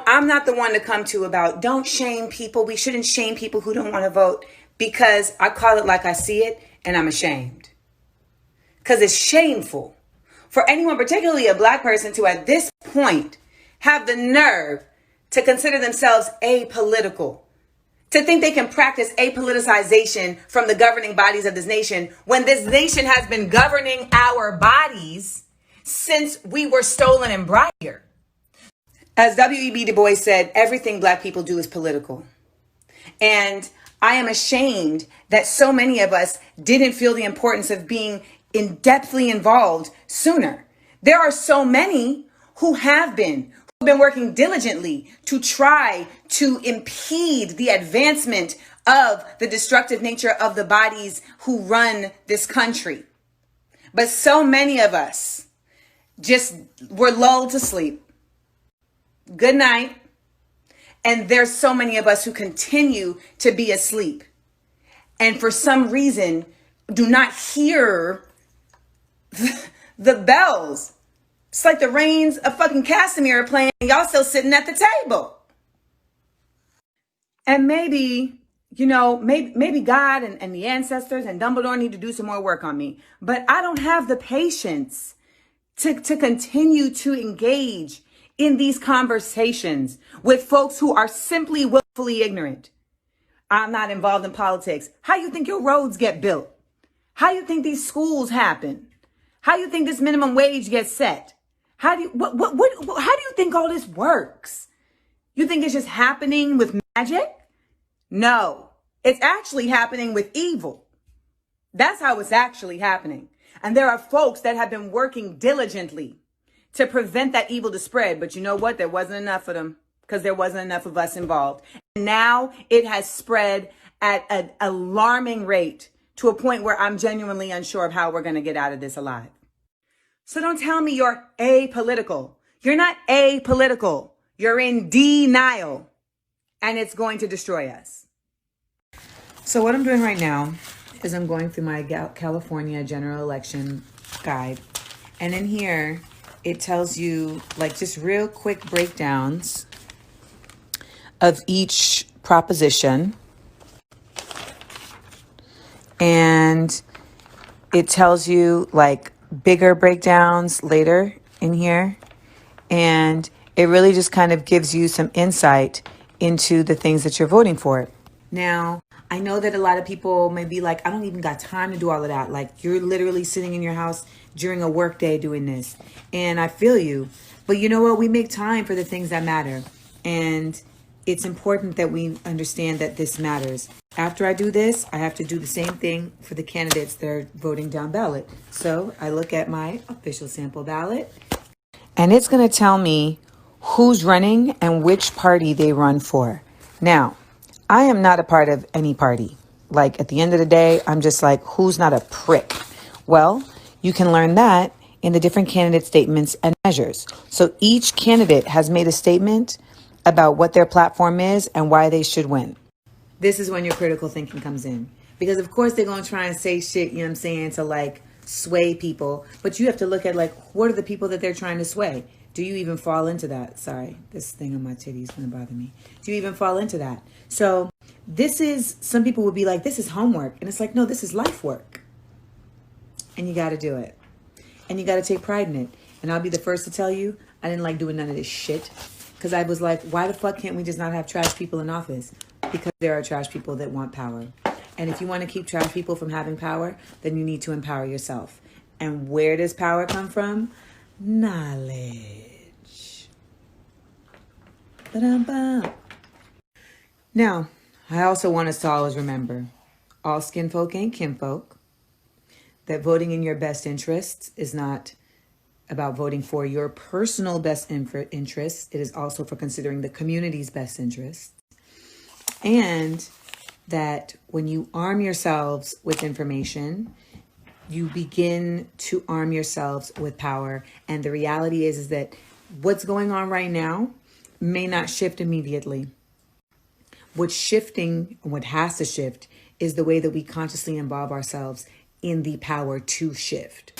I'm not the one to come to about don't shame people. We shouldn't shame people who don't want to vote, because I call it like I see it, and I'm ashamed. Because it's shameful for anyone, particularly a black person, to at this point have the nerve to consider themselves apolitical, to think they can practice apoliticization from the governing bodies of this nation, when this nation has been governing our bodies since we were stolen and brought here. As W.E.B. Du Bois said, everything black people do is political. And I am ashamed that so many of us didn't feel the importance of being in-depthly involved sooner. There are so many who have been working diligently to try to impede the advancement of the destructive nature of the bodies who run this country. But so many of us just were lulled to sleep. Good night. And there's so many of us who continue to be asleep, and for some reason do not hear the bells. It's like the Reigns of fucking Casimir are playing, and y'all still sitting at the table. And maybe, maybe God and the ancestors and Dumbledore need to do some more work on me. But I don't have the patience to continue to engage in these conversations with folks who are simply willfully ignorant. I'm not involved in politics. How you think your roads get built? How you think these schools happen? How you think this minimum wage gets set? How do you think all this works? You think it's just happening with magic? No, it's actually happening with evil. That's how it's actually happening. And there are folks that have been working diligently to prevent that evil to spread. But you know what? There wasn't enough of them, because there wasn't enough of us involved. And now it has spread at an alarming rate, to a point where I'm genuinely unsure of how we're going to get out of this alive. So don't tell me you're apolitical. You're not apolitical. You're in denial, and it's going to destroy us. So what I'm doing right now is I'm going through my California general election guide. And in here, it tells you like just real quick breakdowns of each proposition. And it tells you like bigger breakdowns later in here. And it really just kind of gives you some insight into the things that you're voting for. Now, I know that a lot of people may be like, I don't even got time to do all of that. Like, you're literally sitting in your house during a work day doing this. And I feel you. But you know what? We make time for the things that matter. And it's important that we understand that this matters. After I do this, I have to do the same thing for the candidates that are voting down ballot. So I look at my official sample ballot, and it's going to tell me who's running and which party they run for. Now, I am not a part of any party. Like, at the end of the day, I'm just like, who's not a prick? Well, you can learn that in the different candidate statements and measures. So each candidate has made a statement about what their platform is and why they should win. This is when your critical thinking comes in. Because of course they're going to try and say shit, you know what I'm saying, to like sway people. But you have to look at like, what are the people that they're trying to sway? Do you even fall into that? Sorry, this thing on my titty is going to bother me. Do you even fall into that? So this is, some people would be like, this is homework. And it's like, no, this is life work. And you got to do it. And you got to take pride in it. And I'll be the first to tell you, I didn't like doing none of this shit. Because I was like, why the fuck can't we just not have trash people in office? Because there are trash people that want power. And if you want to keep trash people from having power, then you need to empower yourself. And where does power come from? Knowledge. Ba-dum-bum. Now, I also want us to always remember, all skin folk ain't kinfolk. That voting in your best interests is not about voting for your personal best interests. It is also for considering the community's best interests. And that when you arm yourselves with information, you begin to arm yourselves with power. And the reality is that what's going on right now may not shift immediately. What's shifting and what has to shift is the way that we consciously involve ourselves in the power to shift.